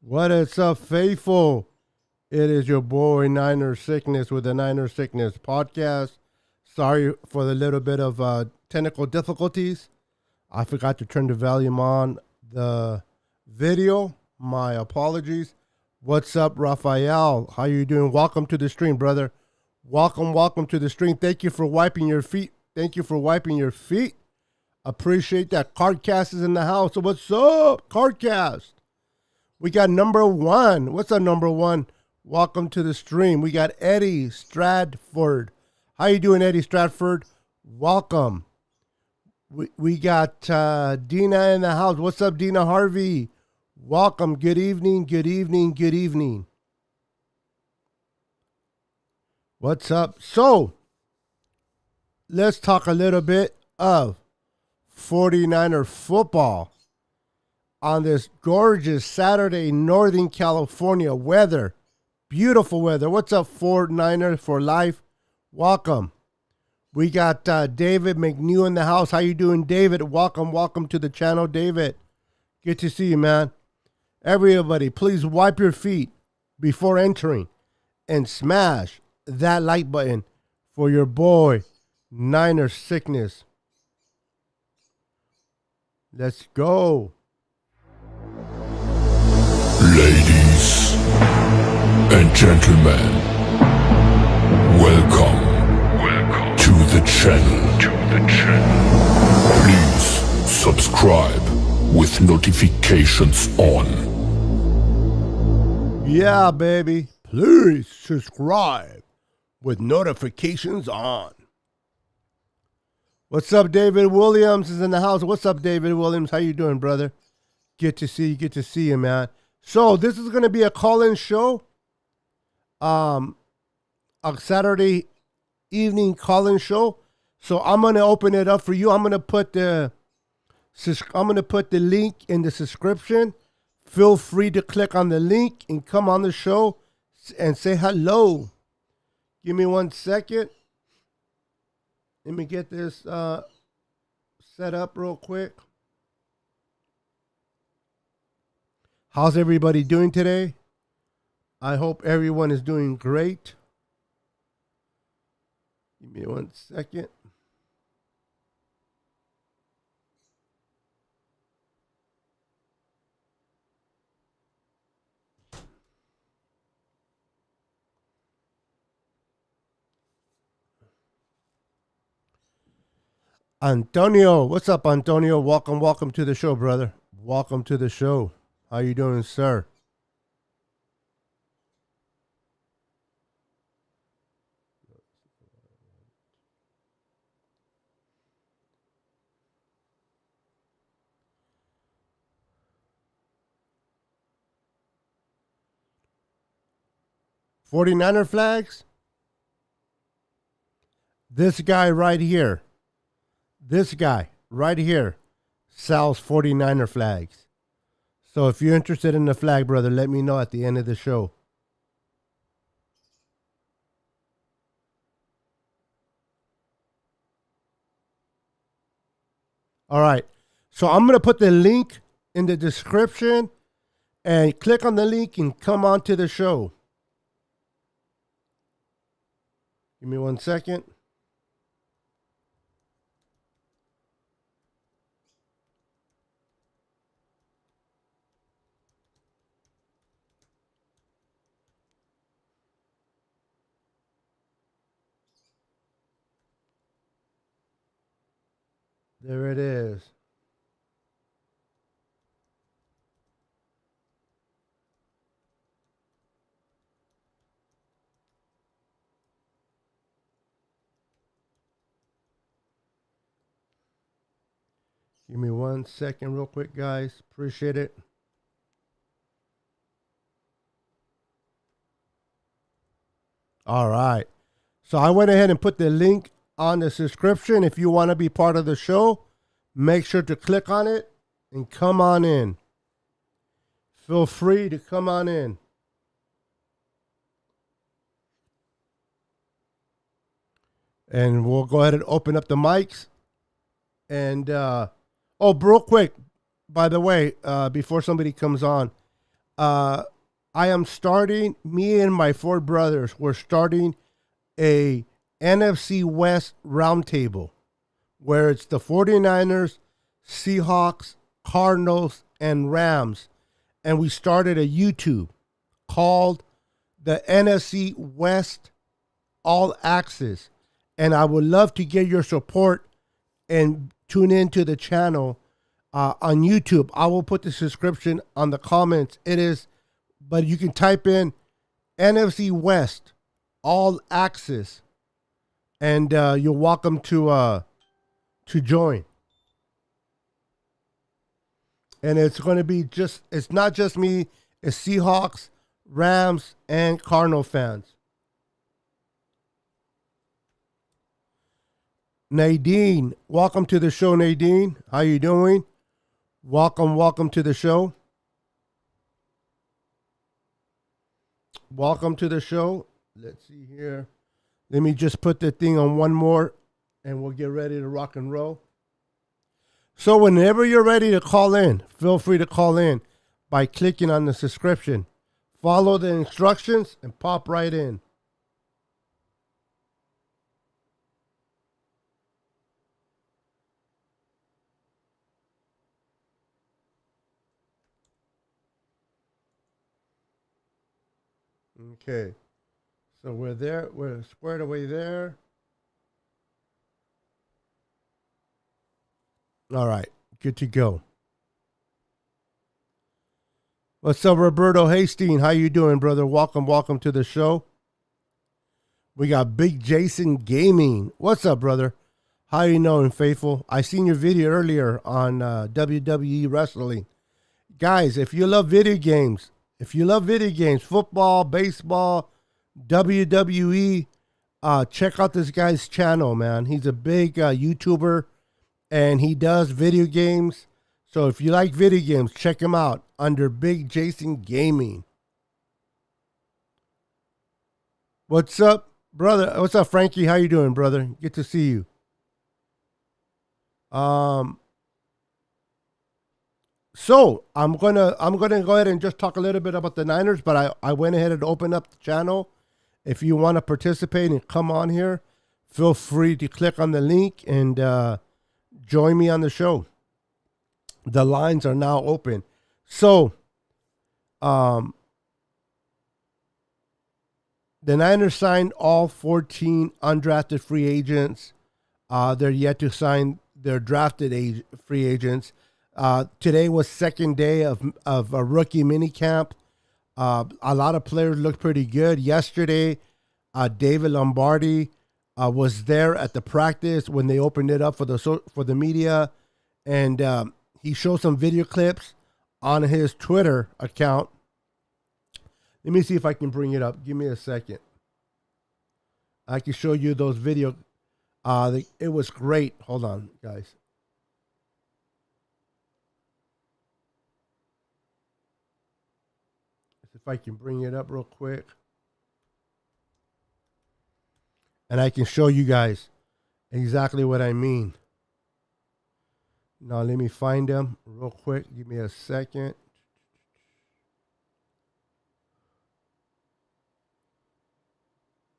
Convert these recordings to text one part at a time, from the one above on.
What is up, faithful? It is your boy Niner Sickness with the Niner Sickness podcast. Sorry for the little bit of technical difficulties. I forgot to turn the volume on the video. My apologies. What's up, Raphael? How you doing? Welcome to the stream, brother. Welcome to the stream. Thank you for wiping your feet. Appreciate that. Cardcast is in the house. So what's up, Cardcast? We got number one. What's up, number one? Welcome to the stream. We got Eddie Stratford. How you doing, Eddie Stratford? Welcome. We got Dina in the house. What's up, Dina Harvey? Welcome. Good evening. What's up? So, let's talk a little bit of 49er football on this gorgeous Saturday, Northern California weather. Beautiful weather. What's up, 49er for life? Welcome. We got David McNew in the house. How you doing, David? Welcome to the channel, David. Good to see you, man. Everybody, please wipe your feet before entering and smash that like button for your boy, Niner Sickness. Let's go. Ladies and gentlemen, welcome to the channel. Please subscribe with notifications on. Yeah, baby. Please subscribe with notifications on. What's up, David Williams is in the house. What's up, David Williams? How you doing, brother? Good to see you, man. So this is going to be a call-in show. A Saturday evening call-in show. So I'm going to open it up for you. I'm going to put the link in the description. Feel free to click on the link and come on the show and say hello. Give me 1 second. Let me get this set up real quick. How's everybody doing today? I hope everyone is doing great. Give me 1 second. Antonio, what's up, Antonio? Welcome to the show, brother. Welcome to the show. How you doing, sir? $49er flags? This guy right here sells 49er flags. So if you're interested in the flag, brother, let me know at the end of the show. All right. So I'm going to put the link in the description and click on the link and come on to the show. Give me 1 second. There it is. Give me 1 second real quick, guys. Appreciate it. All right. So I went ahead and put the link on the subscription. If you want to be part of the show, make sure to click on it and come on in. Feel free to come on in. And we'll go ahead and open up the mics. And, real quick, by the way, before somebody comes on, I am starting, me and my four brothers, we're starting a NFC West roundtable where it's the 49ers, Seahawks, Cardinals, and Rams. And we started a YouTube called the NFC West All Access. And I would love to get your support and tune into the channel on YouTube. I will put the subscription on the comments. It is, but you can type in NFC West All Access, and you're welcome to join. And it's going to be it's not just me, it's Seahawks, Rams, and Cardinal fans. Nadine, welcome to the show, Nadine. How you doing? Welcome to the show. Welcome to the show. Let's see here. Let me just put the thing on one more, and we'll get ready to rock and roll. So whenever you're ready to call in, feel free to call in by clicking on the subscription. Follow the instructions and pop right in. Okay. So we're there. We're squared away there. All right. Good to go. What's up, Roberto Hastings? How you doing, brother? Welcome to the show. We got Big Jason Gaming. What's up, brother? How you doing, faithful? I seen your video earlier on WWE wrestling. Guys, if you love video games, football, baseball, WWE, check out this guy's channel, man. He's a big YouTuber, and he does video games. So if you like video games, check him out under Big Jason Gaming. What's up, brother? What's up, Frankie? How you doing, brother? Good to see you. So I'm gonna go ahead and just talk a little bit about the Niners, but I went ahead and opened up the channel. If you want to participate and come on here, feel free to click on the link and join me on the show. The lines are now open. So, the Niners signed all 14 undrafted free agents. They're yet to sign their drafted free agents. Today was second day of a rookie minicamp. A lot of players looked pretty good. Yesterday, David Lombardi was there at the practice when they opened it up for the media, and he showed some video clips on his Twitter account. Let me see if I can bring it up. Give me a second. I can show you those video. It was great. Hold on, guys. If I can bring it up real quick. And I can show you guys exactly what I mean. Now, let me find them real quick. Give me a second.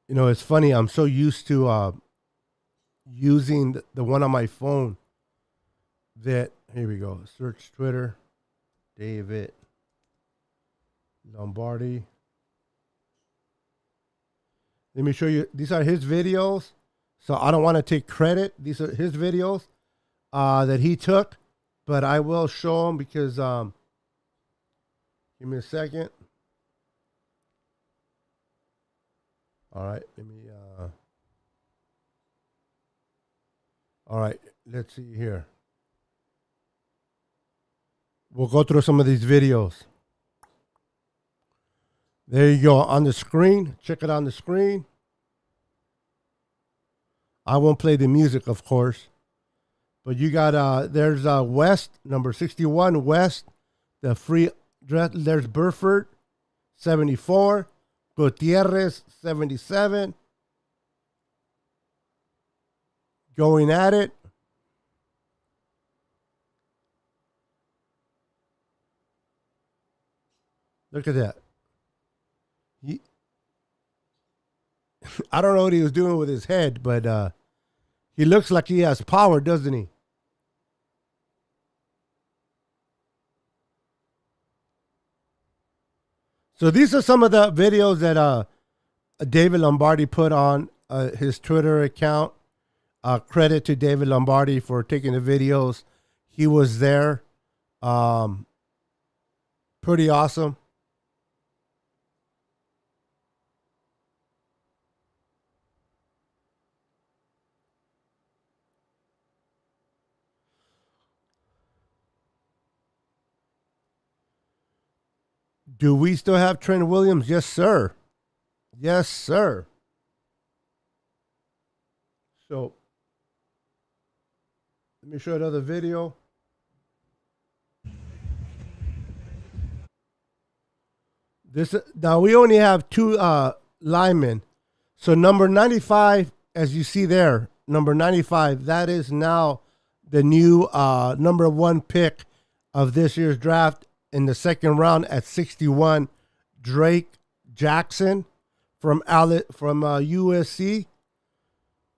You know, it's funny. I'm so used to using the one on my phone that, here we go. Search Twitter. David Lombardi. Let me show you. These are his videos. So I don't want to take credit. These are his videos that he took. But I will show them because, give me a second. All right. Let me, all right. Let's see here. We'll go through some of these videos. There you go on the screen. Check it on the screen. I won't play the music, of course. But you got, there's West, number 61, West. The free, there's Burford, 74. Gutierrez, 77. Going at it. Look at that. He, I don't know what he was doing with his head, but he looks like he has power, doesn't he? So these are some of the videos that David Lombardi put on his Twitter account. Credit to David Lombardi for taking the videos. He was there. Pretty awesome. Do we still have Trent Williams? Yes, sir. Yes, sir. So let me show another video. This now we only have two linemen. So number 95, as you see there, number 95, that is now the new number one pick of this year's draft in the second round at 61, Drake Jackson from USC.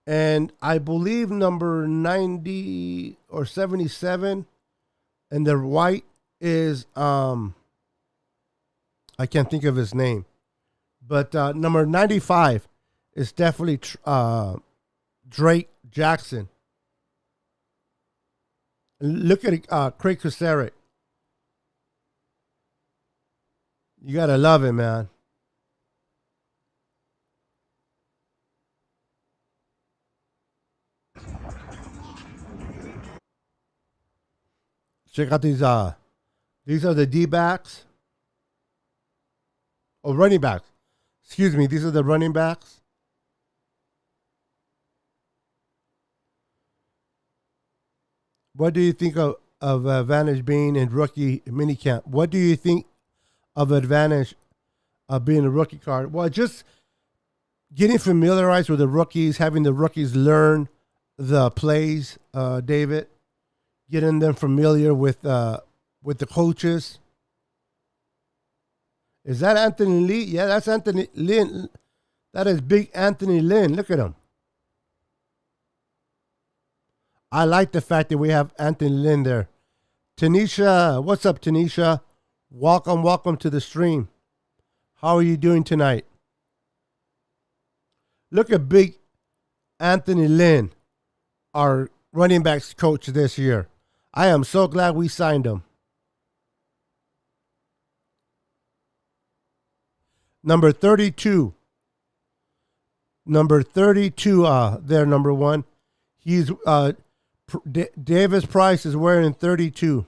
And I believe number 90 or 77 and the white is I can't think of his name. But number 95 is definitely Drake Jackson. Look at Craig Kusarek. You got to love it, man. Check out these are the D-backs. Oh, running backs. Excuse me, these are the running backs. What do you think of Advantage being in rookie minicamp? What do you think of Advantage of being a rookie card? Well, just getting familiarized with the rookies, having the rookies learn the plays, David, getting them familiar with the coaches. Is that Anthony Lee? Yeah, that's Anthony Lynn. That is big Anthony Lynn. Look at him. I like the fact that we have Anthony Lynn there. Tanisha, what's up, Tanisha? Welcome to the stream. How are you doing tonight? Look at big Anthony Lynn, our running backs coach this year. I am so glad we signed him. Number 32. Number 32, there, number one. He's Davis Price is wearing 32.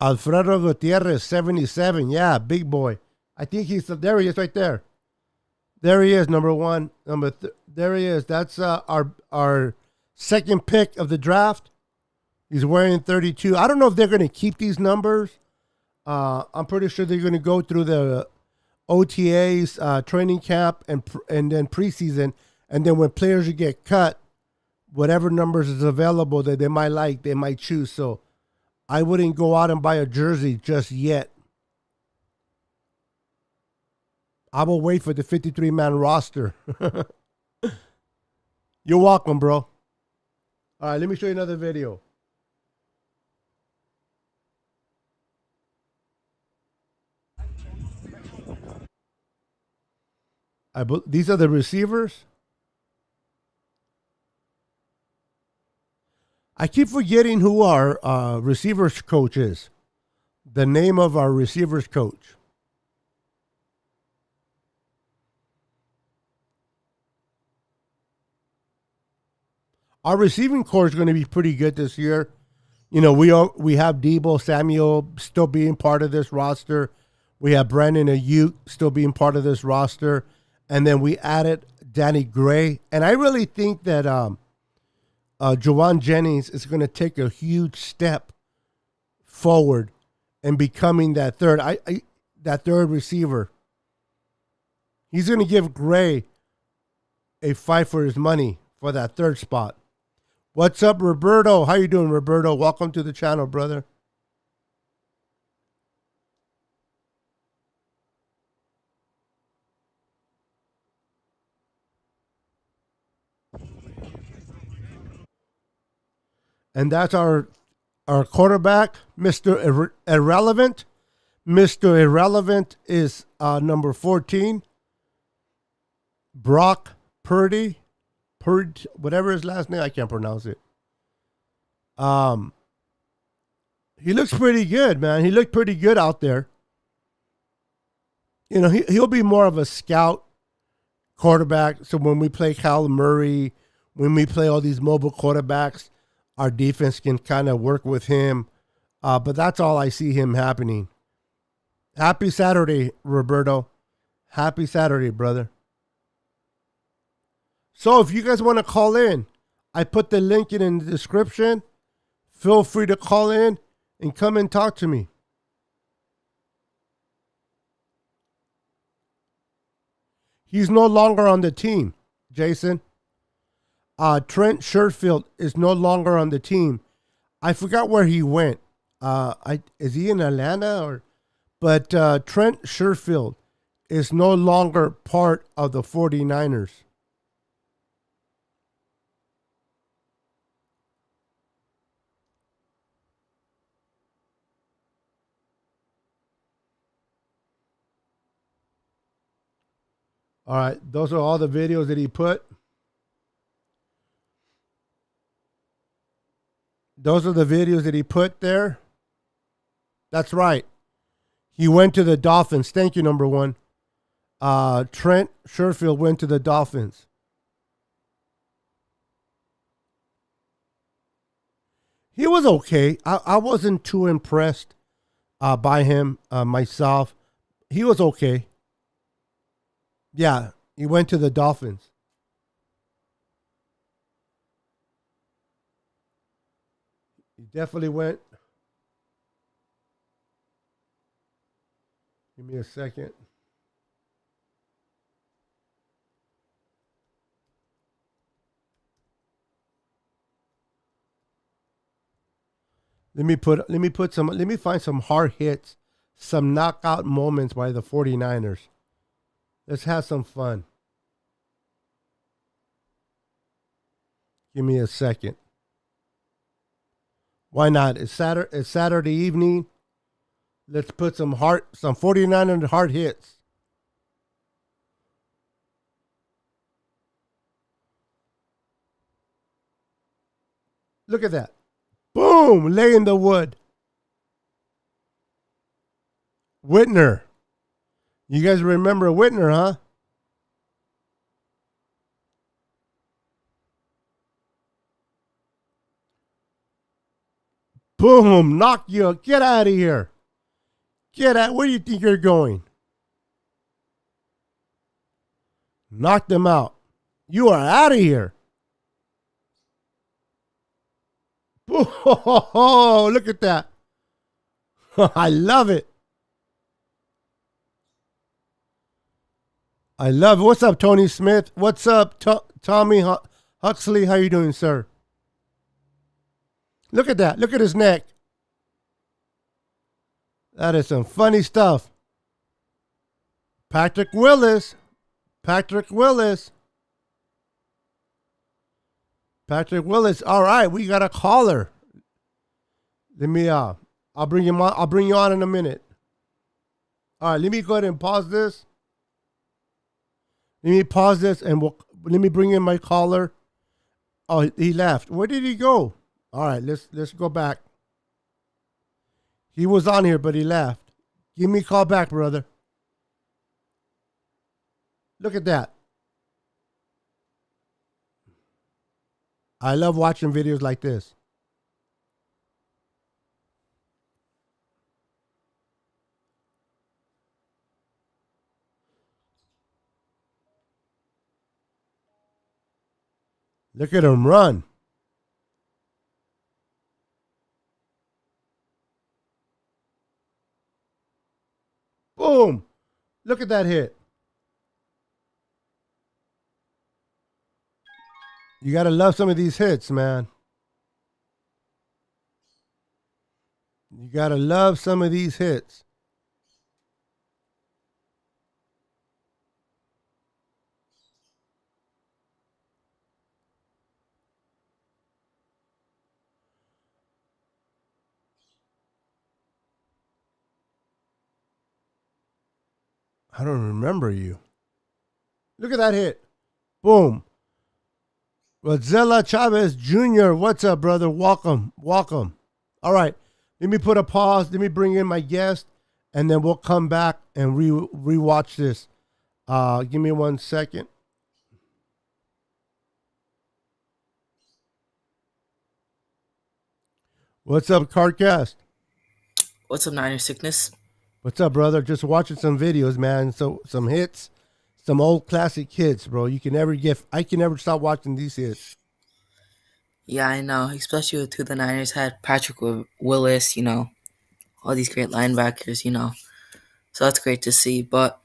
Alfredo Gutierrez, 77. Yeah, big boy. I think there he is right there. There he is, number one. There he is. That's our second pick of the draft. He's wearing 32. I don't know if they're going to keep these numbers. I'm pretty sure they're going to go through the OTAs, training camp, and then preseason. And then when players get cut, whatever numbers is available that they might like, they might choose. So I wouldn't go out and buy a jersey just yet. I will wait for the 53-man roster. You're welcome, bro. All right, let me show you another video. These are the receivers. I keep forgetting who our receivers coach is. The name of our receivers coach. Our receiving core is going to be pretty good this year. You know, we have Debo Samuel still being part of this roster. We have Brandon Ayuk still being part of this roster. And then we added Danny Gray. And I really think that Jawan Jennings is going to take a huge step forward in becoming that third receiver. He's going to give Gray a fight for his money for that third spot. What's up, Roberto? How you doing, Roberto? Welcome to the channel, brother. And that's our quarterback, Mr. Irrelevant. Mr. Irrelevant is number 14, Brock Purdy. Whatever his last name, I can't pronounce it. He looks pretty good, man. He looked pretty good out there. You know, he'll be more of a scout quarterback. So when we play Kyle Murray, when we play all these mobile quarterbacks, our defense can kind of work with him. But that's all I see him happening. Happy Saturday, Roberto. Happy Saturday, brother. So if you guys want to call in, I put the link in the description. Feel free to call in and come and talk to me. He's no longer on the team, Jason. Trent Sherfield is no longer on the team. I forgot where he went. Is he in Atlanta? But Trent Sherfield is no longer part of the 49ers. All right, those are all the videos that he put. Those are the videos that he put there. That's right. He went to the Dolphins. Thank you, number one. Trent Sherfield went to the Dolphins. He was okay. I wasn't too impressed by him myself. He was okay. Yeah, he went to the Dolphins. He definitely went. Give me a second. Let me find some hard hits, some knockout moments by the 49ers. Let's have some fun. Give me a second. Why not? It's Saturday evening. Let's put some 49er hard hits. Look at that. Boom! Lay in the wood. Whitner. You guys remember Whitner, huh? Boom! Knock you. Get out of here. Get out. Where do you think you're going? Knock them out. You are out of here. Oh, look at that. I love it. I love it. What's up, Tony Smith? What's up, Tommy Huxley? How you doing, sir? Look at that. Look at his neck. That is some funny stuff. Patrick Willis. Patrick Willis. Patrick Willis. All right, we got a caller. Let me I'll bring him on. I'll bring you on in a minute. All right, let me go ahead and pause this. Let me pause this and let me bring in my caller. Oh, he left. Where did he go? All right, let's go back. He was on here, but he left. Give me a call back, brother. Look at that. I love watching videos like this. Look at him run. Boom. Look at that hit. You gotta love some of these hits, man. You gotta love some of these hits. I don't remember you. Look at that hit. Boom. Rosella Chavez Jr., what's up, brother? Welcome. Welcome. All right. Let me put a pause. Let me bring in my guest, and then we'll come back and rewatch this. Give me 1 second. What's up, Cardcast? What's up, Niner Sickness? What's up, brother? Just watching some videos, man. So some hits, some old classic hits, bro. You can never get. I can never stop watching these hits. Yeah, I know. Especially with who the Niners had, Patrick Willis, all these great linebackers. So that's great to see. But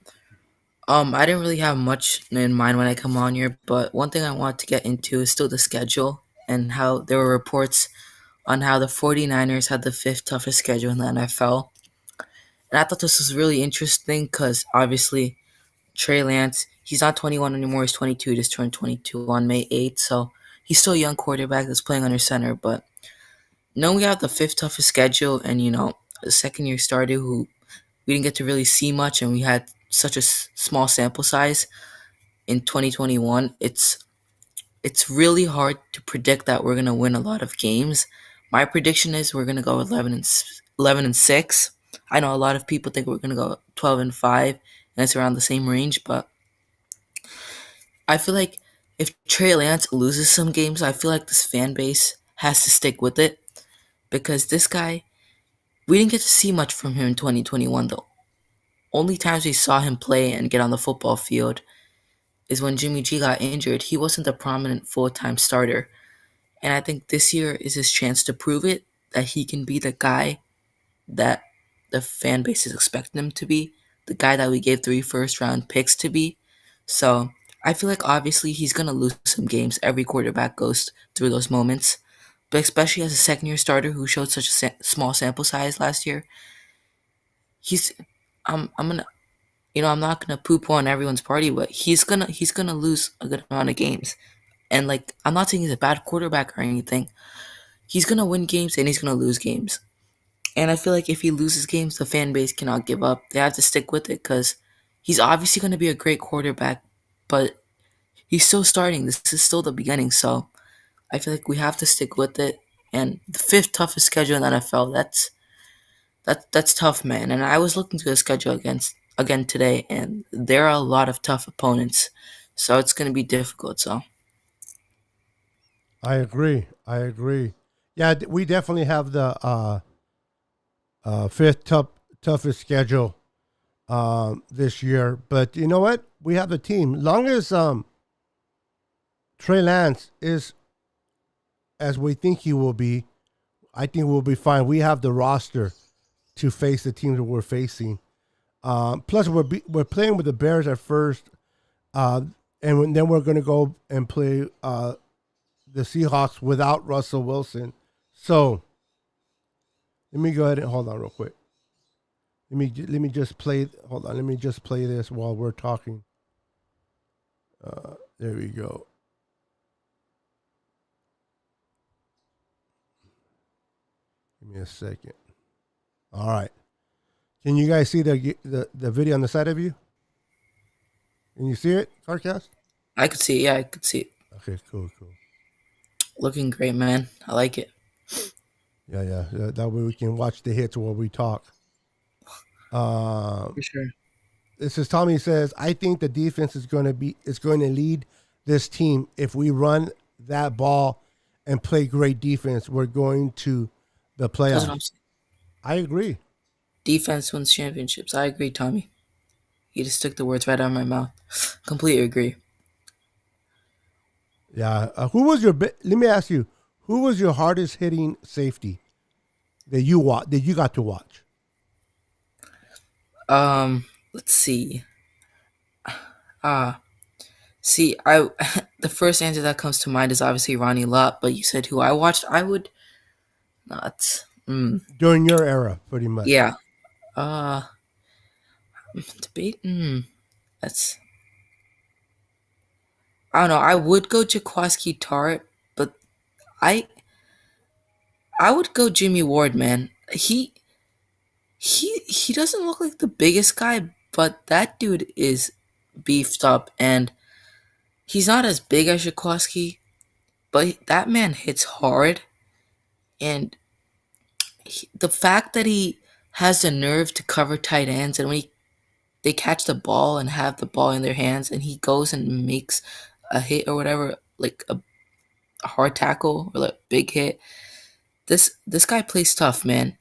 I didn't really have much in mind when I come on here. But one thing I want to get into is still the schedule and how there were reports on how the 49ers had the fifth toughest schedule in the NFL. And I thought this was really interesting because obviously Trey Lance, he's not 21 anymore. He's 22. Just turned 22 on May 8th. So he's still a young quarterback that's playing under center. But no, we have the fifth toughest schedule, and a second year starter who we didn't get to really see much, and we had such a small sample size in 2021. It's really hard to predict that we're gonna win a lot of games. My prediction is we're gonna go 11-6. I know a lot of people think we're gonna go 12-5, and it's around the same range, but I feel like if Trey Lance loses some games, I feel like this fan base has to stick with it because this guy, we didn't get to see much from him in 2021 though. Only times we saw him play and get on the football field is when Jimmy G got injured. He wasn't a prominent full-time starter. And I think this year is his chance to prove it that he can be the guy that the fan base is expecting him to be, the guy that we gave 3 first-round picks to be. So I feel like obviously he's gonna lose some games. Every quarterback goes through those moments, but especially as a second-year starter who showed such a small sample size last year, he's I'm gonna I'm not gonna poop on everyone's party, but he's gonna lose a good amount of games. And like I'm not saying he's a bad quarterback or anything. He's gonna win games and he's gonna lose games. And I feel like if he loses games, the fan base cannot give up. They have to stick with it because he's obviously going to be a great quarterback, but he's still starting. This is still the beginning, so I feel like we have to stick with it. And the fifth toughest schedule in the NFL, that's tough, man. And I was looking through the schedule again today, and there are a lot of tough opponents, so it's going to be difficult. So I agree. I agree. Yeah, we definitely have the fifth toughest schedule this year. But you know what? We have the team. Long as Trey Lance is as we think he will be, I think we'll be fine. We have the roster to face the teams that we're facing. Plus, we're playing with the Bears at first, and then we're going to go and play the Seahawks without Russell Wilson. So let me go ahead and hold on real quick. Let me just play. Hold on. Let me just play this while we're talking. There we go. Give me a second. All right. Can you guys see the video on the side of you? Can you see it, Carcast? I could see it. Yeah, I could see it. Okay, cool. Looking great, man. I like it. Yeah. That way we can watch the hits while we talk. For sure. This is Tommy says, I think the defense is going to lead this team. If we run that ball and play great defense, we're going to the That's what I'm playoffs. saying. I agree. Defense wins championships. I agree, Tommy. You just took the words right out of my mouth. Completely agree. Yeah. Who was your? Let me ask you, who was your hardest hitting safety that you got to watch? Let's see. See, I the first answer that comes to mind is obviously Ronnie Lott, but you said who I watched. I would not. during your era, pretty much. Yeah. Uh, debate. That's. I don't know. I would go Jaquaski Tart, but I I would go Jimmy Ward, man. He doesn't look like the biggest guy, but that dude is beefed up, and he's not as big as Jaquaski, but that man hits hard, and the fact that he has the nerve to cover tight ends, and when they catch the ball and have the ball in their hands, and he goes and makes a hit or whatever, like a hard tackle or like big hit. This guy plays tough, man.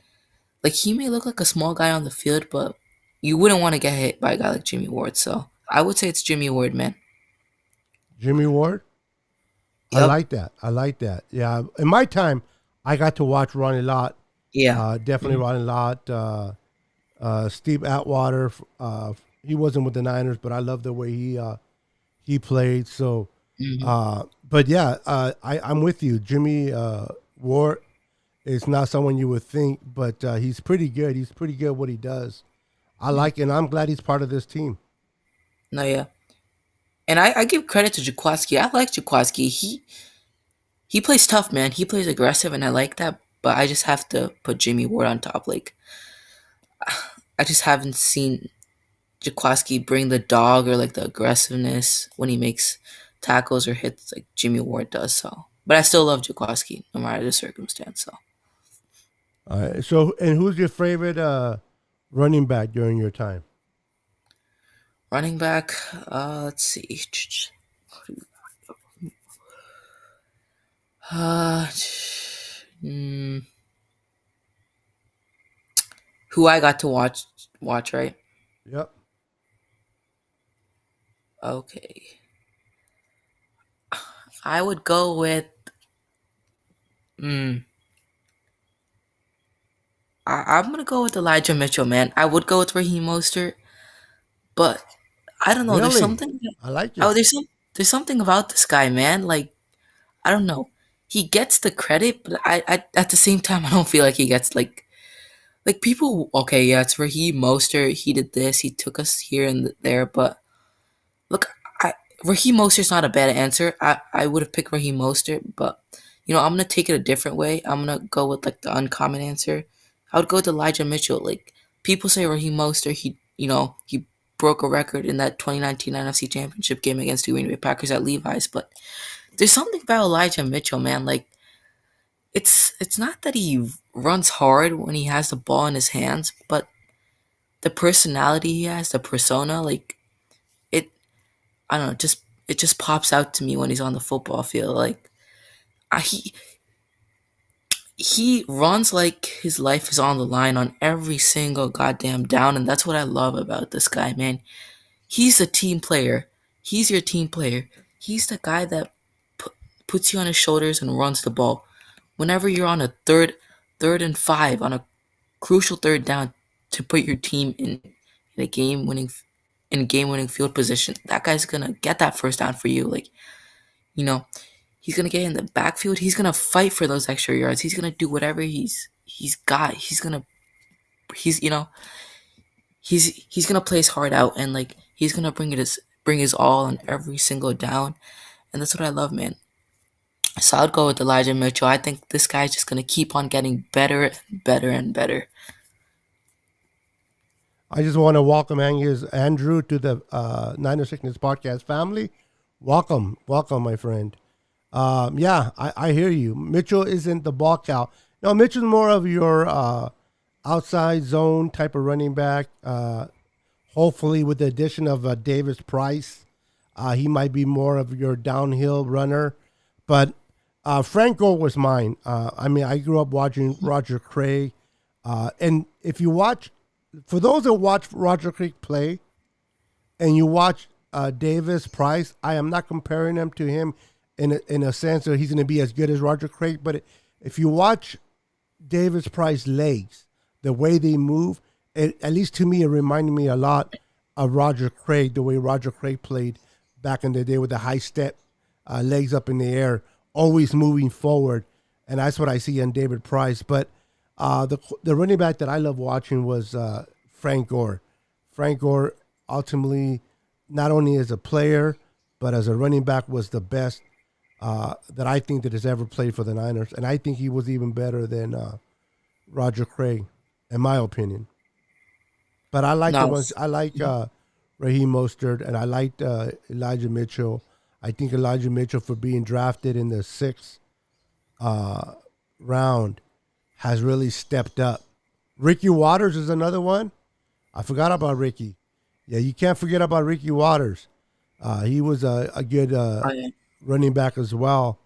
Like he may look like a small guy on the field, but you wouldn't want to get hit by a guy like Jimmy Ward. So I would say it's Jimmy Ward, man. Jimmy Ward. I Yep. like that. I like that. Yeah. In my time, I got to watch Ronnie Lott. Yeah. Definitely Mhm. Ronnie Lott. Steve Atwater. He wasn't with the Niners, but I love the way he played. So, Mhm. but yeah, I'm with you. Jimmy Ward is not someone you would think, but he's pretty good. He's pretty good at what he does. I like, it, and I'm glad he's part of this team. No, yeah. And I give credit to Jaquaski. I like Jaquaski. He plays tough, man. He plays aggressive, and I like that. But I just have to put Jimmy Ward on top. Like I just haven't seen Jaquaski bring the dog or like the aggressiveness when he makes tackles or hits like Jimmy Ward does. So, but I still love Jaquaski no matter the circumstance. So, All right. So, and who's your favorite running back during your time? running back. Let's see. Uh, mm, who I got to watch, right? Yep. Okay. I would go with. Mm, I'm gonna go with Elijah Mitchell, man. I would go with Raheem Mostert, but I don't know. There's Really? something. I like Oh, it. there's something about this guy, man. Like I don't know. He gets the credit, but I at the same time I don't feel like he gets like people. Okay, yeah, it's Raheem Mostert. He did this. He took us here and there, but look, I Raheem Mostert's not a bad answer. I would have picked Raheem Mostert, but I'm gonna take it a different way. I'm gonna go with like the uncommon answer. I would go with Elijah Mitchell. Like people say Raheem Mostert, he broke a record in that 2019 NFC Championship game against the Green Bay Packers at Levi's, but there's something about Elijah Mitchell, man. Like it's not that he runs hard when he has the ball in his hands, but the personality he has, the persona, like it I don't know, just it just pops out to me when he's on the football field. Like I, he runs like his life is on the line on every single goddamn down, and that's what I love about this guy, man. He's a team player. He's your team player. He's the guy that puts you on his shoulders and runs the ball. Whenever you're on a third and 5 on a crucial third down to put your team in a game winning field position, that guy's gonna get that first down for you. Like you know, he's gonna get in the backfield. He's gonna fight for those extra yards. He's gonna do whatever he's got. He's he's gonna play his heart out, and like he's gonna bring his all on every single down. And that's what I love, man. So I'd go with Elijah Mitchell. I think this guy's just gonna keep on getting better and better and better. I just want to welcome Andrew to the Niner Sickness Podcast family. Welcome, welcome, my friend. Yeah, I hear you. Mitchell isn't the ball cow. No, Mitchell's more of your outside zone type of running back. Hopefully, with the addition of Davis Price, he might be more of your downhill runner. But Franco was mine. I mean, I grew up watching Roger Craig. And if you watch, for those that watch Roger Craig play, and you watch Davis Price, I am not comparing them to him in a sense that he's going to be as good as Roger Craig. But if you watch Davis Price legs, the way they move, at least to me, it reminded me a lot of Roger Craig, the way Roger Craig played back in the day with the high step legs up in the air, always moving forward, and that's what I see in David Price. But the running back that I love watching was Frank Gore. Frank Gore ultimately, not only as a player but as a running back, was the best that I think that has ever played for the Niners, and I think he was even better than Roger Craig, in my opinion. But I like the No, ones I like Raheem Mostert, and I liked Elijah Mitchell. I think Elijah Mitchell, for being drafted in the sixth round, has really stepped up. Ricky Waters is another one. I forgot about Ricky. Yeah, you can't forget about Ricky Waters. He was a good I, running back as well.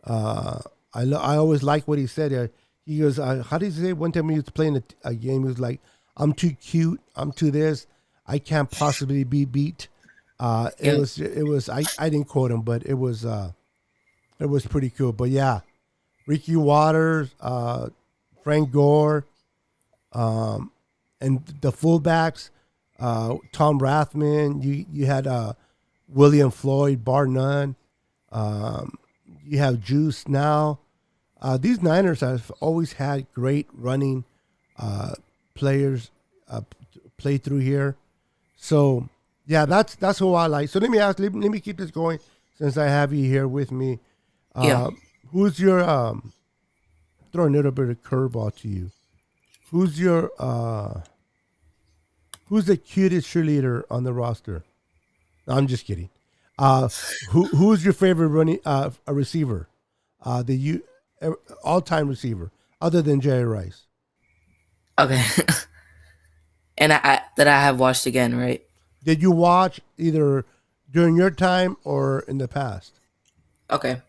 Uh, I always like what he said. He goes, how did he say? One time he was playing a game, he was like, "I'm too cute. I'm too this. I can't possibly be beat." It yeah, was I didn't quote him, but it was pretty cool. But yeah, Ricky Waters, Frank Gore, and the fullbacks, Tom Rathman. You had William Floyd, bar none. Um, you have Juice now. These Niners have always had great running uh, players play through here. So yeah, that's who I like. So let me ask. Let me keep this going since I have you here with me. yeah. Uh, who's your throwing a little bit of curveball to you? Who's your who's the cutest cheerleader on the roster? No, I'm just kidding. Uh, who's your favorite running a receiver? The you all time receiver other than Jerry Rice. Okay. And that I have watched again, right? Did you watch either during your time or in the past? Okay.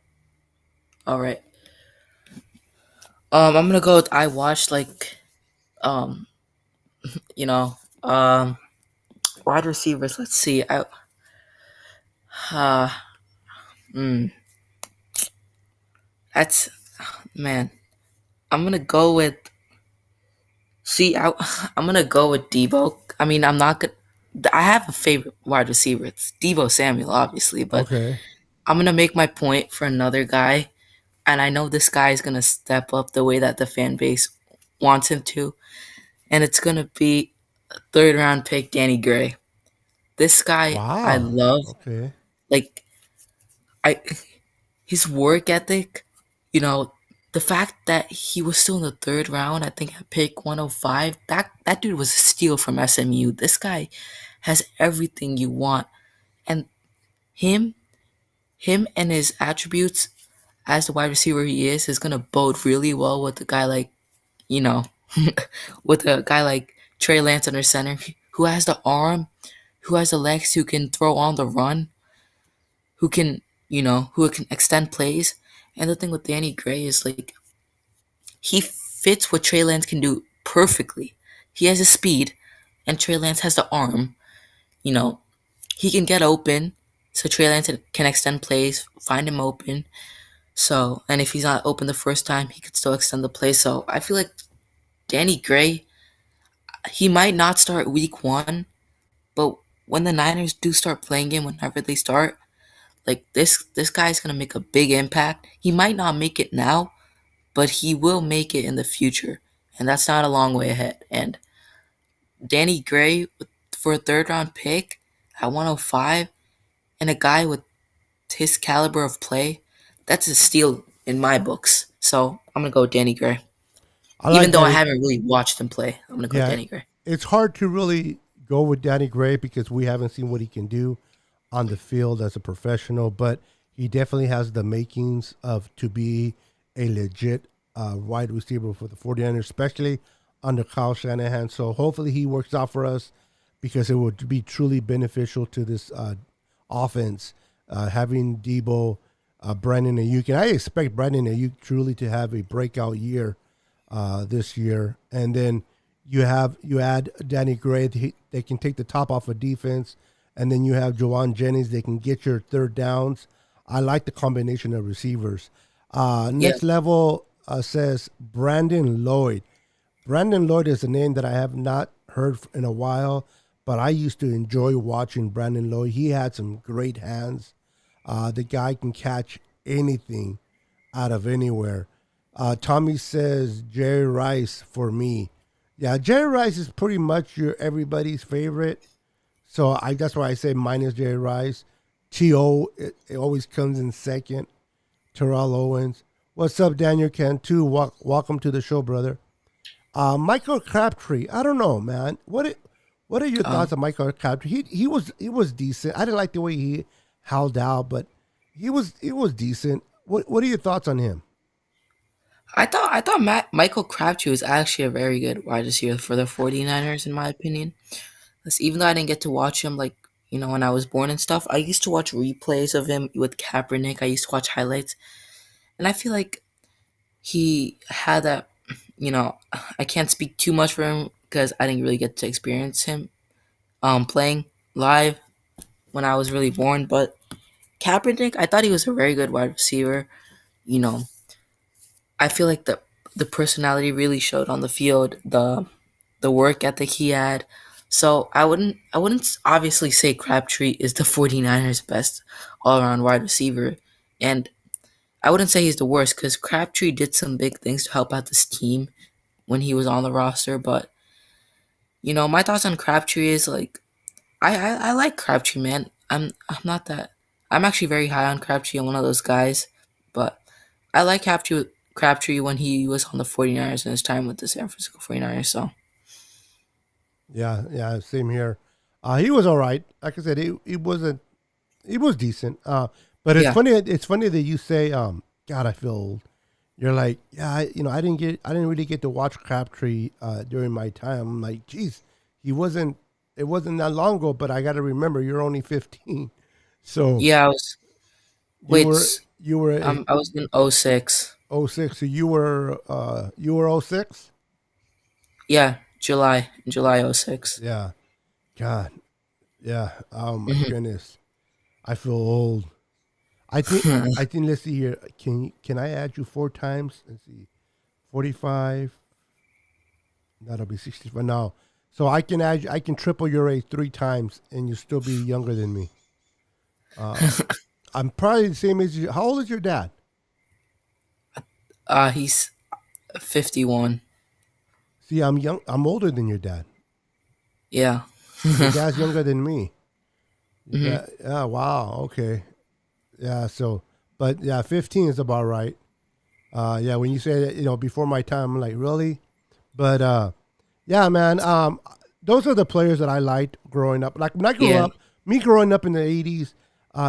All right. I'm gonna go with I watched like um you know wide receivers. Let's see. Uh mm, that's man. I'm gonna go with see. I'm gonna go with Debo. I mean, I'm not gonna. I have a favorite wide receiver. It's Debo Samuel, obviously, but Okay. I'm gonna make my point for another guy, and I know this guy is gonna step up the way that the fan base wants him to, and it's gonna be third round pick Danny Gray. This guy I Wow. love. Okay. Like I his work ethic, you know, the fact that he was still in the third round, I think at pick 105, that dude was a steal from SMU. This guy has everything you want. And him him and his attributes as the wide receiver he is gonna bode really well with a guy like, you know, with a guy like Trey Lance under center who has the arm, who has the legs, who can throw on the run, who can, who can extend plays. And the thing with Danny Gray is like he fits what Trey Lance can do perfectly. He has the speed, and Trey Lance has the arm. You know, he can get open, so Trey Lance can extend plays, find him open. So, and if he's not open the first time, he could still extend the play. So, I feel like Danny Gray, he might not start week one, but when the Niners do start playing him, whenever they start, like this guy's gonna make a big impact. He might not make it now, but he will make it in the future, and that's not a long way ahead. And Danny Gray for a third round pick at 105, and a guy with his caliber of play, that's a steal in my books. So I'm gonna go with Danny Gray. I Even like though I Danny. haven't really watched him play, I'm gonna go with Yeah, Danny Gray. it's hard to really go with Danny Gray because we haven't seen what he can do on the field as a professional, but he definitely has the makings of to be a legit wide receiver for the 49ers, especially under Kyle Shanahan. So hopefully he works out for us because it would be truly beneficial to this offense having Debo, Brandon Ayuk, and I expect Brandon Ayuk truly to have a breakout year this year. And then you add Danny Gray. They can take the top off of defense, and then you have Jawan Jennings. They can get your third downs. I like the combination of receivers. Yeah, Next level says Brandon Lloyd. Brandon Lloyd is a name that I have not heard in a while, but I used to enjoy watching Brandon Lloyd. He had some great hands. The guy can catch anything out of anywhere. Tommy says Jerry Rice for me. Yeah, Jerry Rice is pretty much your everybody's favorite. So I that's why I say minus Jerry Rice. T.O. It always comes in second. Terrell Owens. What's up, Daniel Cantu? Welcome to the show, brother. Michael Crabtree. I don't know, man. What are your Um, thoughts on Michael Crabtree? He was decent. I didn't like the way he held out, but he was decent. What are your thoughts on him? I thought Michael Crabtree was actually a very good wide receiver for the 49ers, in my opinion. 'Cause even though I didn't get to watch him, like, when I was born and stuff, I used to watch replays of him with Kaepernick. I used to watch highlights, and I feel like he had that. I can't speak too much for him because I didn't really get to experience him playing live when I was really born. But Kaepernick, I thought he was a very good wide receiver. You know, I feel like the personality really showed on the field. The work ethic he had. So I wouldn't obviously say Crabtree is the 49ers best all around wide receiver. And I wouldn't say he's the worst because Crabtree did some big things to help out this team when he was on the roster. But my thoughts on Crabtree is like I like Crabtree, man. I'm not that I'm actually very high on Crabtree. I'm one of those guys. But I like Crabtree when he was on the 49ers and his time with the San Francisco 49ers. So Yeah, yeah, same here. He was all right. Like I said, he wasn't. He was decent. But it's yeah. funny. It's funny that you say, "God, I feel old." You're like, yeah, I didn't really get to watch Crabtree during my time. I'm like, geez, he wasn't. It wasn't that long ago, but I got to remember, you're only 15, so Yeah, I was you wait, were you were a I was in '06. '06. So you were '06. Yeah, July '06. Yeah, God, yeah. Oh my Mhm. goodness, I feel old. I think. Let's see here. Can I add you four times? Let's see. 45. That'll be 65 now. So I can triple your age three times, and you'll still be younger than me. Uh, I'm probably the same age as you. How old is your dad? He's 51. See, I'm young. I'm older than your dad. Yeah. Your dad's younger than me. Your hmm dad. Yeah. Wow. Okay. Yeah. So, but yeah, 15 is about right. Yeah. When you say that, before my time, I'm like, really? But yeah, man. Those are the players that I liked growing up. Like when I grew Yeah. up, me growing up in the '80s,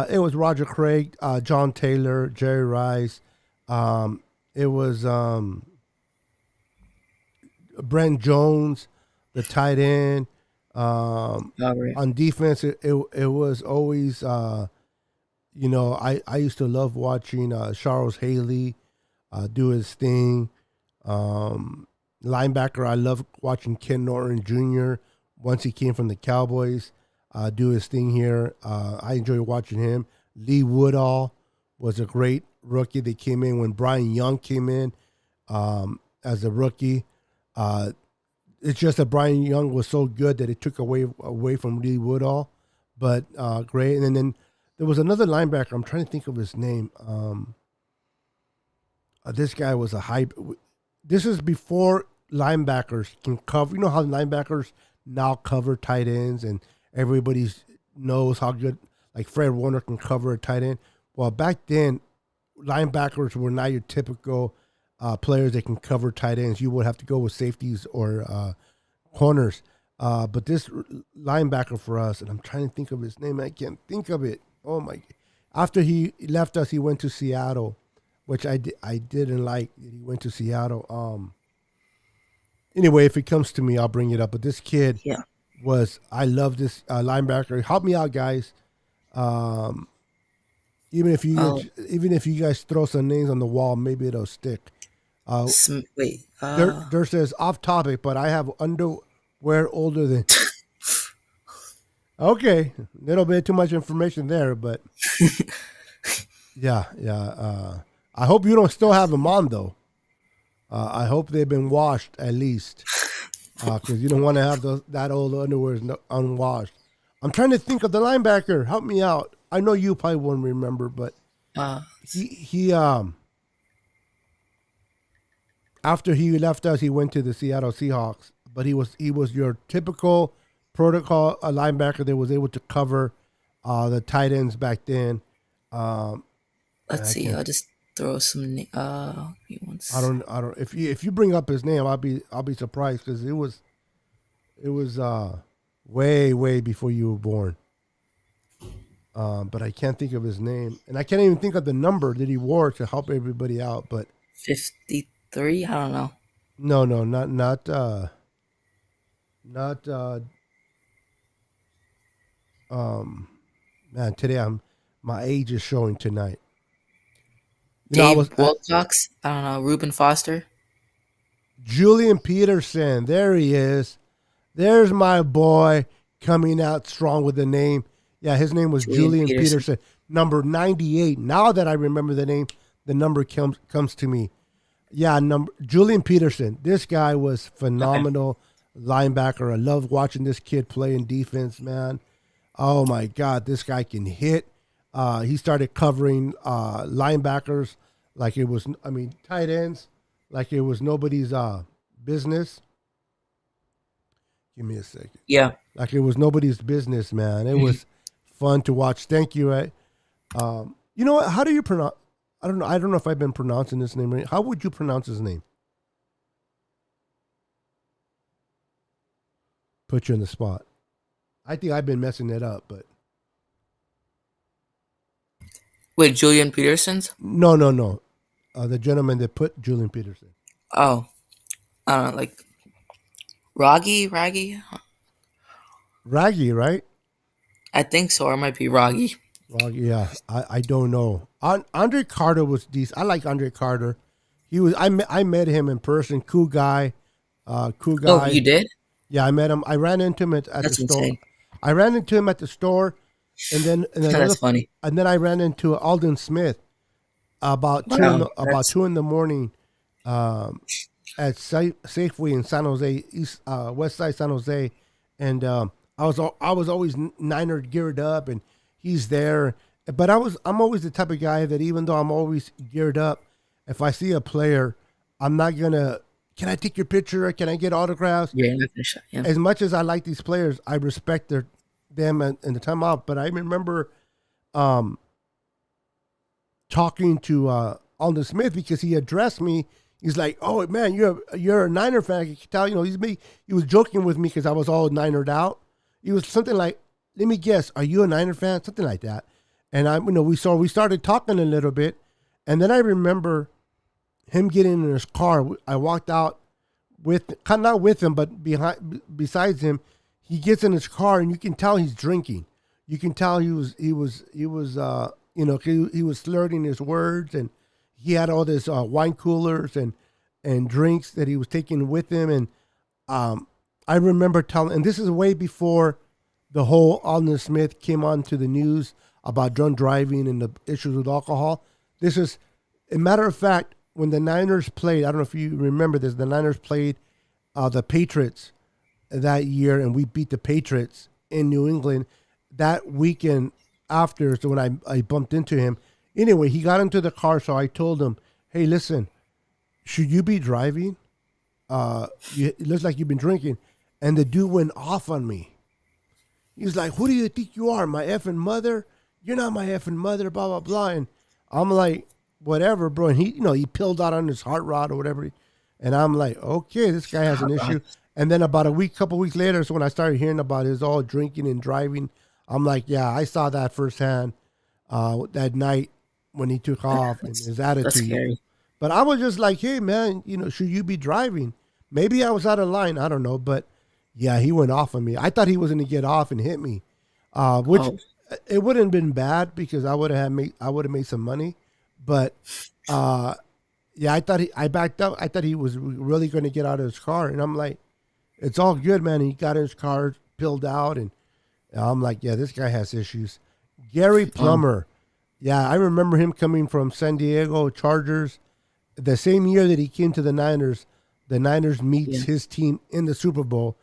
it was Roger Craig, John Taylor, Jerry Rice. It was Brent Jones, the tight end. All right. On defense, it was always I used to love watching Charles Haley do his thing. Um, Linebacker, I love watching Ken Norton Jr. once he came from the Cowboys, do his thing here. I enjoy watching him. Lee Woodall was a great rookie that came in when Brian Young came in as a rookie. Uh, it's just that Brian Young was so good that it took away from Lee Woodall, but great. And then there was another linebacker. I'm trying to think of his name. This guy was a hype. This is before linebackers can cover. You know how linebackers now cover tight ends, and everybody knows how good. Like Fred Warner can cover a tight end. Well, back then, linebackers were not your typical players that can cover tight ends. You would have to go with safeties or corners. But this linebacker for us, and I'm trying to think of his name. I can't think of it. Oh my! After he left us, he went to Seattle, which I didn't like. He went to Seattle. Anyway, if it comes to me, I'll bring it up. But this kid Yeah. I love this linebacker. Help me out, guys. Um, Oh, even if you guys throw some names on the wall, maybe it'll stick. Uh, wait. there says off topic, but I have underwear older than. Okay, little bit too much information there, but yeah, yeah. I hope you don't still have them on though. I hope they've been washed at least, because you don't want to have that old underwear unwashed. I'm trying to think of the linebacker. Help me out. I know you probably won't remember, but Uh, he after he left us, he went to the Seattle Seahawks. But he was your typical protocol linebacker that was able to cover the tight ends back then. Um, and let's I see. can't. I'll just throw some. Give me one I don't. If you bring up his name, I'll be surprised because it was way before you were born. But I can't think of his name, and I can't even think of the number that he wore to help everybody out. But 53. I don't know. no, no, not um man. Today my age is showing tonight. I was Dave Wilcox. I don't know. Reuben Foster. Julian Peterson. There he is. There's my boy coming out strong with the name. Yeah, his name was Julian Julian Peterson. Peterson, number 98. Now that I remember the name, the number comes to me. Yeah, number Julian Peterson. This guy was Okay. phenomenal linebacker. I love watching this kid play in defense, man. Oh my God, this guy can hit. He started covering linebackers like it was, I mean, tight ends like it was nobody's business. Give me a second. Yeah. Like it was nobody's business, man. It was fun to watch. Thank you. You know what? How do you pronounce? I don't know. I don't know if I've been pronouncing this name right. How would you pronounce his name? Put you in the spot. I think I've been messing it up, but Wait, Julian Peterson's? no, no, no. The gentleman that put Julian Peterson. Oh, I don't know. Like Raggy. Raggy, right? I think so. Or it might be Raggy. Well, yeah, I don't know. Andre Carter was decent. I like Andre Carter. I met him in person. Cool guy. Cool Oh, you guy. did? Yeah, I met him. I ran into him at the That's store. insane. I ran into him at the store, That's funny. and then I ran into Alden Smith about Wow, about that's 2 in the morning at Safeway in San Jose, West Side San Jose, and I was always Niner geared up, and he's there. But I'm always the type of guy that even though I'm always geared up, if I see a player, I'm not gonna. Can I take your picture? Can I get autographs? yeah. Not gonna shot. Yeah. As much as I like these players, I respect them and the time out. But I remember um, talking to Alden Smith because he addressed me. He's like, "Oh man, you're a Niner fan." I can tell. He was joking with me because I was all Ninered out. He was something like, "Let me guess, are you a Niner fan?" Something like that. And we started talking a little bit, and then I remember him getting in his car. I walked out not with him, but besides him. He gets in his car, and you can tell he's drinking. You can tell he was he was slurring his words, and he had all this wine coolers and drinks that he was taking with him. And I remember telling, and this is way before the whole Alden Smith came onto the news about drunk driving and the issues with alcohol. This is, a matter of fact, when the Niners played, I don't know if you remember this, the Niners played the Patriots that year, and we beat the Patriots in New England. That weekend after, so when I bumped into him, anyway, he got into the car, so I told him, "Hey, listen, should you be driving? It looks like you've been drinking." And the dude went off on me. He's like, "Who do you think you are, my effing mother? You're not my effing mother, blah, blah, blah." And I'm like, whatever, bro. And he peeled out on his heart rod or whatever. And I'm like, okay, this guy has an issue. And then about couple weeks later, so when I started hearing about his all drinking and driving, I'm like, yeah, I saw that firsthand that night when he took off and his That's attitude. scary. But I was just like, hey, man, should you be driving? Maybe I was out of line. I don't know. But yeah, he went off on me. I thought he was going to get off and hit me, which Oh, it wouldn't have been bad because I would have made some money. But yeah, I backed up. I thought he was really going to get out of his car. And I'm like, it's all good, man. He got in his car, peeled out. And I'm like, yeah, this guy has issues. Gary Plummer. Yeah, I remember him coming from San Diego Chargers. The same year that he came to the Niners meets yeah. his team in the Super Bowl,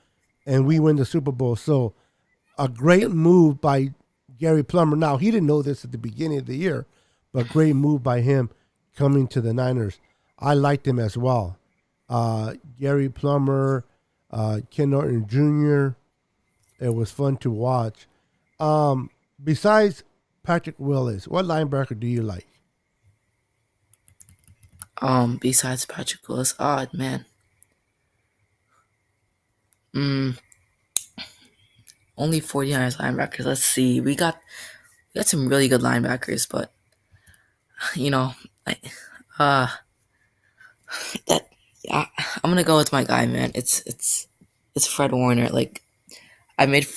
and we win the Super Bowl. So a great move by Gary Plummer. Now, he didn't know this at the beginning of the year, but great move by him coming to the Niners. I liked him as well. Gary Plummer, Ken Norton Jr., it was fun to watch. Besides Patrick Willis, what linebacker do you like? Besides Patrick Willis, odd man. Mm, only 49ers linebackers. Let's see. We got some really good linebackers, but you know, I, uh, that yeah, I'm gonna go with my guy, man. It's Fred Warner. Like I made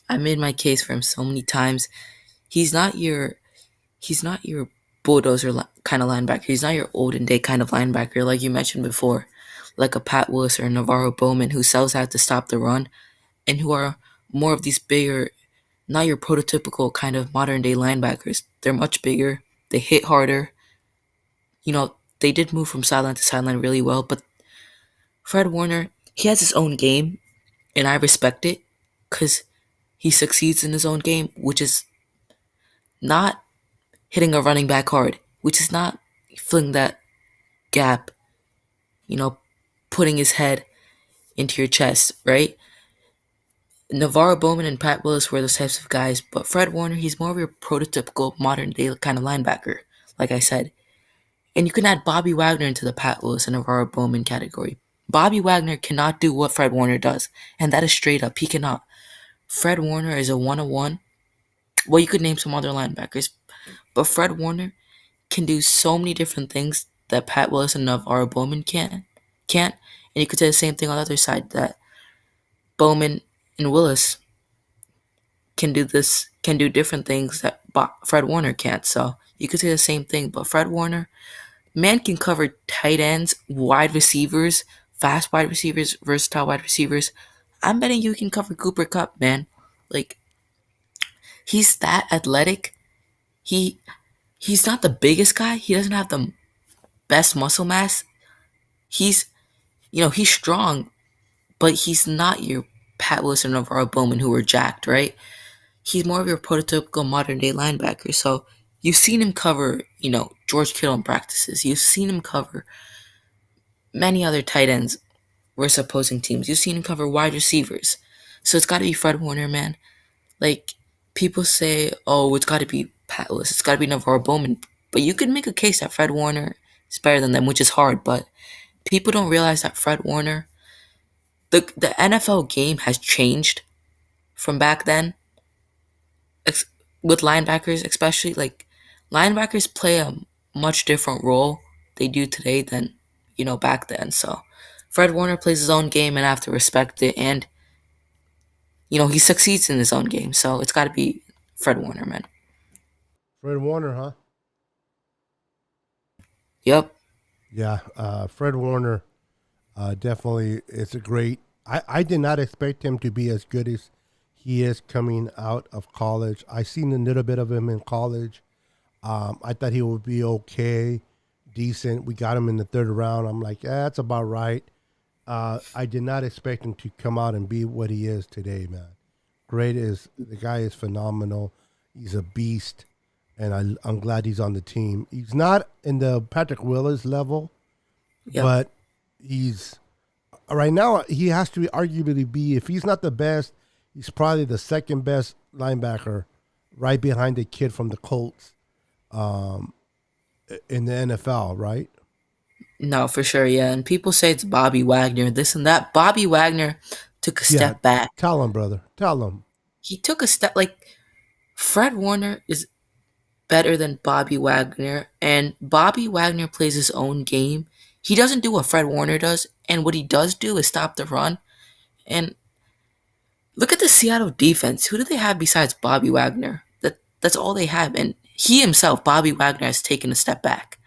I made my case for him so many times. He's not your he's not your bulldozer kind of linebacker. He's not your olden day kind of linebacker, like you mentioned before, like a Pat Willis or a Navarro Bowman who sells out to stop the run, and who are more of these bigger, not your prototypical kind of modern day linebackers. They're much bigger. They hit harder. They did move from sideline to sideline really well, but Fred Warner, he has his own game, and I respect it because he succeeds in his own game, which is not hitting a running back hard, which is not filling that gap, you know, putting his head into your chest, right? Navarro Bowman and Pat Willis were those types of guys, but Fred Warner, he's more of your prototypical modern day kind of linebacker, like I said. And you can add Bobby Wagner into the Pat Willis and Navarro Bowman category. Bobby Wagner cannot do what Fred Warner does, and that is straight up. He cannot. Fred Warner is a one-on-one. Well, you could name some other linebackers, but Fred Warner can do so many different things that Pat Willis and Navarro Bowman can't. And you could say the same thing on the other side, that Bowman and Willis can do different things that Fred Warner can't. So you could say the same thing, but Fred Warner, man, can cover tight ends, wide receivers, fast wide receivers, versatile wide receivers. I'm betting you can cover Cooper Kupp, man. Like, he's that athletic. He he's not the biggest guy. He doesn't have the best muscle mass. He's he's strong, but he's not your Pat Wilson or Navarro Bowman who were jacked, right? He's more of your prototypical modern day linebacker. So you've seen him cover, George Kittle in practices. You've seen him cover many other tight ends versus opposing teams. You've seen him cover wide receivers. So it's got to be Fred Warner, man. Like, people say, oh, it's got to be Pat Willis. It's got to be Navarro Bowman. But you could make a case that Fred Warner is better than them, which is hard. But people don't realize that Fred Warner, the NFL game has changed from back then, with linebackers especially. Like, linebackers play a much different role they do today than back then. So Fred Warner plays his own game, and I have to respect it. And he succeeds in his own game, so it's got to be Fred Warner, man. Fred Warner, huh? Yep. Yeah, Fred Warner definitely is a great. I did not expect him to be as good as he is coming out of college. I seen a little bit of him in college. I thought he would be okay, decent. We got him in the third round. I'm like, yeah, that's about right. I did not expect him to come out and be what he is today, man. Great is the guy is phenomenal. He's a beast, and I'm glad he's on the team. He's not in the Patrick Willis level, Yep. but he's right now. He has to arguably be, if he's not the best, he's probably the second best linebacker, right behind the kid from the Colts, in the NFL, right? No, for sure, yeah. And people say it's Bobby Wagner, this and that. Bobby Wagner took a Yeah. step back. Tell him, brother. Tell him. He took a step, like, Fred Warner is better than Bobby Wagner, and Bobby Wagner plays his own game. He doesn't do what Fred Warner does, and what he does do is stop the run. And look at the Seattle defense. Who do they have besides Bobby Wagner? That's all they have. And he himself, Bobby Wagner, has taken a step back.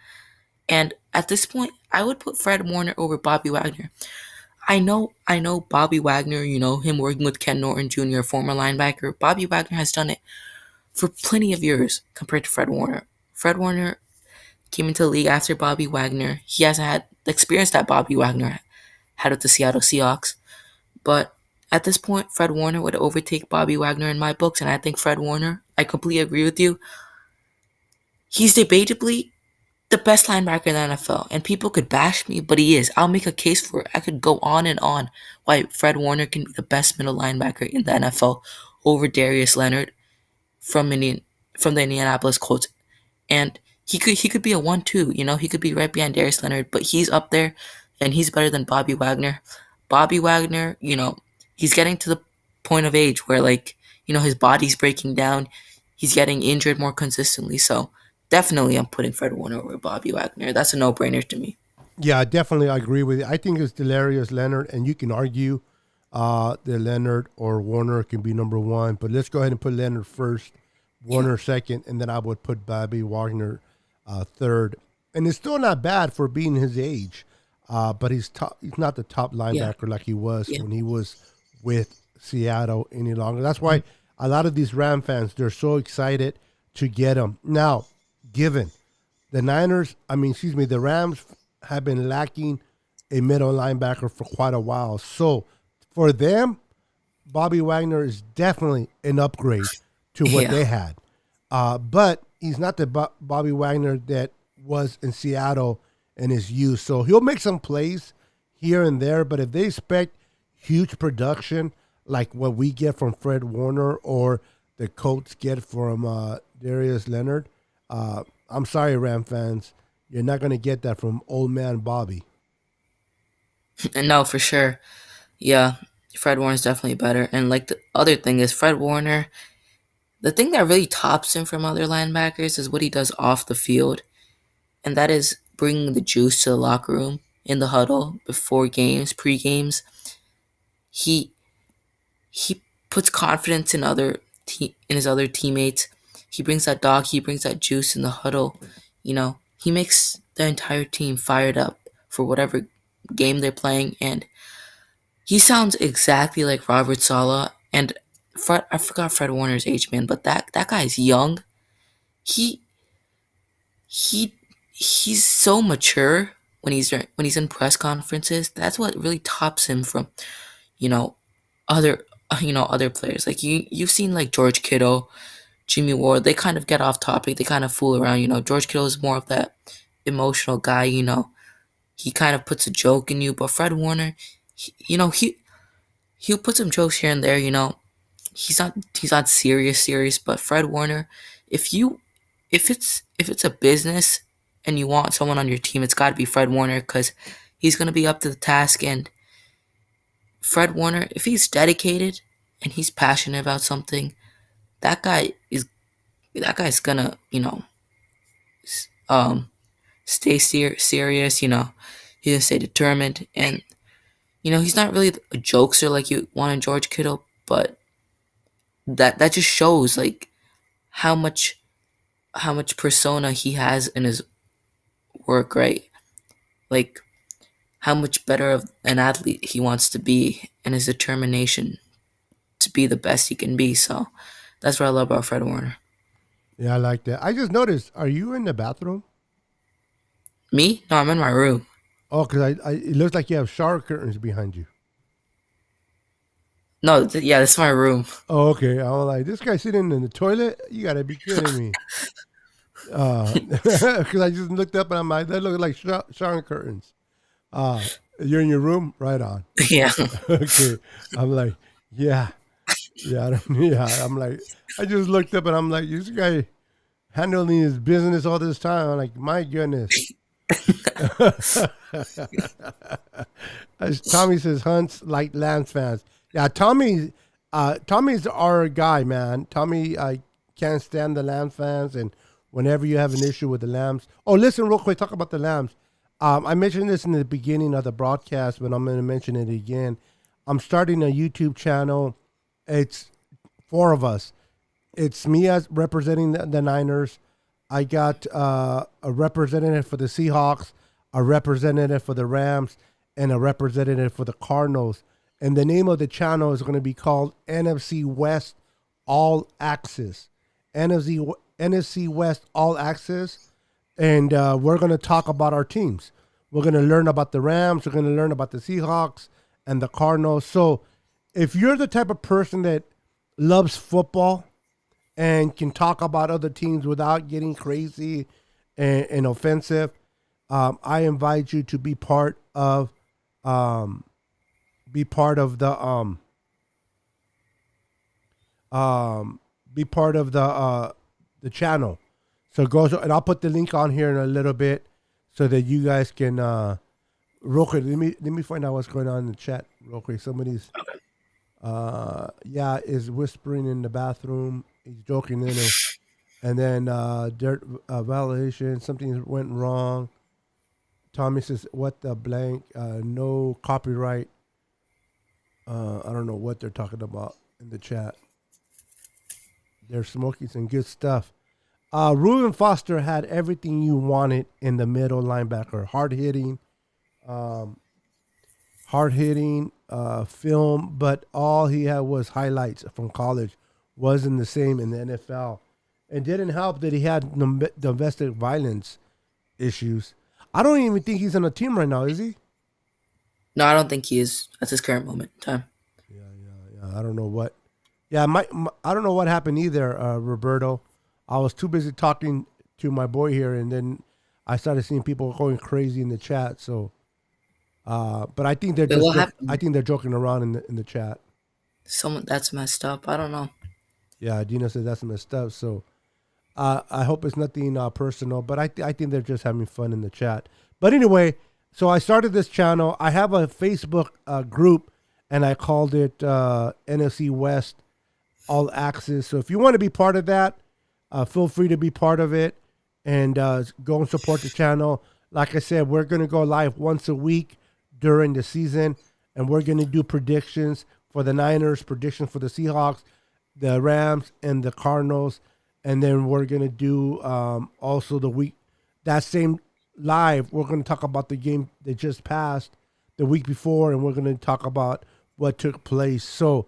And at this point, I would put Fred Warner over Bobby Wagner. I know Bobby Wagner, him working with Ken Norton Jr., former linebacker. Bobby Wagner has done it for plenty of years compared to Fred Warner. Fred Warner came into the league after Bobby Wagner. He hasn't had the experience that Bobby Wagner had with the Seattle Seahawks. But at this point, Fred Warner would overtake Bobby Wagner in my books, and I think Fred Warner, I completely agree with you. He's debatably the best linebacker in the NFL, and people could bash me, but he is. I'll make a case for it. I could go on and on why Fred Warner can be the best middle linebacker in the NFL over Darius Leonard from Indian from the Indianapolis Colts, and he could be a 1-2. He could be right behind Darius Leonard, but he's up there, and he's better than Bobby Wagner. Bobby Wagner, he's getting to the point of age where his body's breaking down, he's getting injured more consistently. So definitely, I'm putting Fred Warner over Bobby Wagner. That's a no-brainer to me. Yeah, definitely, I agree with you. I think it's Delarius Leonard, and you can argue that Leonard or Warner can be number one, but let's go ahead and put Leonard first, Yeah, Warner second, and then I would put Bobby Wagner third. And it's still not bad for being his age, but he's top. He's not the top yeah, linebacker like he was yeah. when he was with Seattle any longer. That's why a lot of these Ram fans, they're so excited to get him now. Given the Niners, the Rams have been lacking a middle linebacker for quite a while. So for them, Bobby Wagner is definitely an upgrade to what Yeah. they had. But he's not the Bobby Wagner that was in Seattle in his youth. So he'll make some plays here and there. But if they expect huge production like what we get from Fred Warner or the Colts get from Darius Leonard, I'm sorry, Ram fans. You're not going to get that from old man Bobby. And no, for sure. Yeah, Fred Warner's definitely better. And the other thing is, Fred Warner, the thing that really tops him from other linebackers is what he does off the field, and that is bringing the juice to the locker room in the huddle before games, pre games. He he puts confidence in his other teammates. He brings that dog. He brings that juice in the huddle. He makes the entire team fired up for whatever game they're playing, and he sounds exactly like Robert Sala. And I forgot Fred Warner's age, man, but that guy's young. He he he's so mature when he's in press conferences. That's what really tops him from you know other other players. Like you've seen like George Kittle, Jimmy Ward. They kind of get off topic. They kind of fool around. George Kittle is more of that emotional guy. He kind of puts a joke in you. But Fred Warner, he'll put some jokes here and there. He's not serious. But Fred Warner, if you if it's a business and you want someone on your team, it's got to be Fred Warner because he's gonna be up to the task. And Fred Warner, if he's dedicated and he's passionate about something, that guy is that guy's gonna um stay serious. He's gonna stay determined, and he's not really a jokester like you want in George Kittle, but that just shows like how much how much persona he has in his work, right? Like how much better of an athlete he wants to be and his determination to be the best he can be. So that's what I love about Fred Warner. Yeah, I like that. I just noticed, are you in the bathroom? Me? No, I'm in my room. Oh, because it looks like you have shower curtains behind you. No, yeah, this is my room. Oh, okay. I was like, this guy sitting in the toilet? You got to be kidding me. Because I just looked up and I'm like, that looks like shower curtains. You're in your room? Right on. Yeah. Okay. I'm like, yeah. Yeah, yeah. I'm like, I just looked up and I'm like, this guy handling his business all this time. I'm like, my goodness. As Tommy says, Hunts like Lance fans. Yeah, Tommy's our guy, man. Tommy can't stand the Lambs fans, and whenever you have an issue with the Lambs, oh, listen, real quick, talk about the Lambs. I mentioned this in the beginning of the broadcast, but I'm going to mention it again. I'm starting a YouTube channel. It's four of us. It's me as representing the Niners. I got a representative for the Seahawks, a representative for the Rams, and a representative for the Cardinals. And the name of the channel is going to be called NFC West All Access. NFC West All Access. And we're going to talk about our teams. We're going to learn about the Rams. We're going to learn about the Seahawks and the Cardinals. So if you're the type of person that loves football and can talk about other teams without getting crazy and offensive, I invite you to be part of um, be part of the be part of the channel. So and I'll put the link on here in a little bit so that you guys can real quick. Let me find out what's going on in the chat real quick. Somebody's is whispering in the bathroom. He's joking in it. And then dirt validation, something went wrong. Tommy says, "What the blank? No copyright." I don't know what they're talking about in the chat. They're smoking some good stuff. Reuben Foster had everything you wanted in the middle linebacker. Hard hitting film, but all he had was highlights from college. Wasn't the same in the NFL. It didn't help that he had domestic violence issues. I don't even think he's on a team right now, is he? No, I don't think he is at this current moment in time. Yeah. I don't know what. Yeah, I don't know what happened either, Roberto. I was too busy talking to my boy here, and then I started seeing people going crazy in the chat. So, but I think they're they're joking around in the chat. That's messed up. I don't know. Yeah, Dina says that's messed up. So, I hope it's nothing personal, but I think they're just having fun in the chat. But anyway, so I started this channel. I have a Facebook group, and I called it NFC West All Access. So if you want to be part of that, feel free to be part of it and go and support the channel. Like I said, we're going to go live once a week during the season, and we're going to do predictions for the Niners, predictions for the Seahawks, the Rams, and the Cardinals. And then we're going to do also that same live, we're going to talk about the game that just passed the week before, and we're going to talk about what took place. So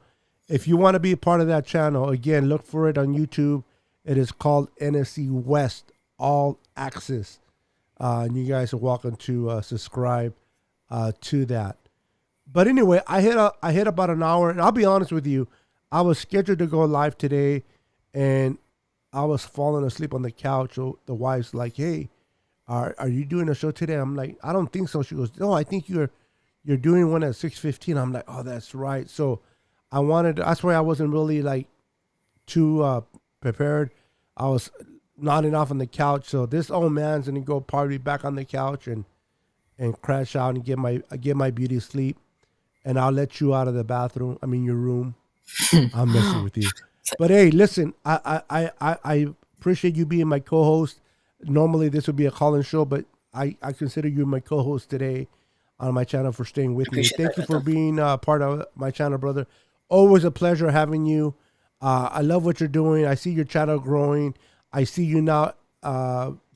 if you want to be a part of that channel, again, look for it on YouTube. It is called NFC West All Access. And you guys are welcome to subscribe to that. But anyway, I hit about an hour, and I'll be honest with you, I was scheduled to go live today, and I was falling asleep on the couch. So the wife's like, "Hey, are you doing a show today?" I'm like, "I don't think so." She goes, "No, I think you're doing one at 6:15." I'm like, "Oh, that's right." So that's why I wasn't really like too prepared. I was nodding off on the couch. So this old man's gonna go probably back on the couch and crash out and get my beauty sleep. And I'll let you out of the bathroom. I mean your room. I'm messing with you. But hey, listen, I appreciate you being my co-host. Normally this would be a call-in show, but I consider you my co-host today on my channel for staying with me. Thank you for being part of my channel, brother. Always a pleasure having you. I love what you're doing. I see your channel growing. I see you now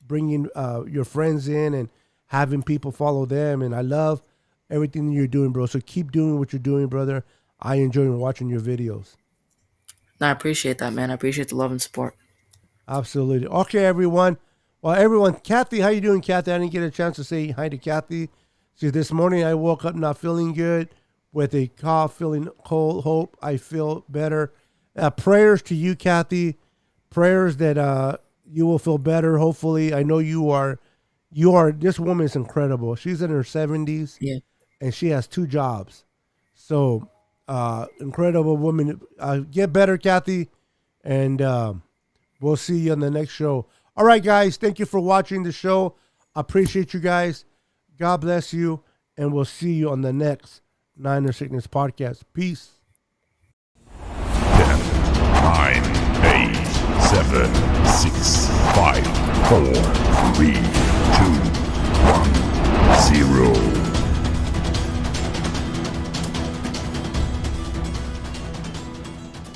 bringing your friends in and having people follow them. And I love everything that you're doing, bro. So keep doing what you're doing, brother. I enjoy watching your videos. No, I appreciate that, man. I appreciate the love and support. Absolutely. Okay, everyone. Well, Kathy, how you doing, Kathy? I didn't get a chance to say hi to Kathy. See, this morning I woke up not feeling good with a cough, feeling cold. Hope I feel better. Prayers to you, Kathy. Prayers that you will feel better. Hopefully, I know you are. This woman is incredible. She's in her 70s, Yeah. and she has 2 jobs. So, incredible woman. Get better, Kathy, and we'll see you on the next show. All right, guys. Thank you for watching the show. Appreciate you guys. God bless you, and we'll see you on the next Niner Sickness podcast. Peace. 10, 9, 8, 7, 6, 5, 4, 3, 2,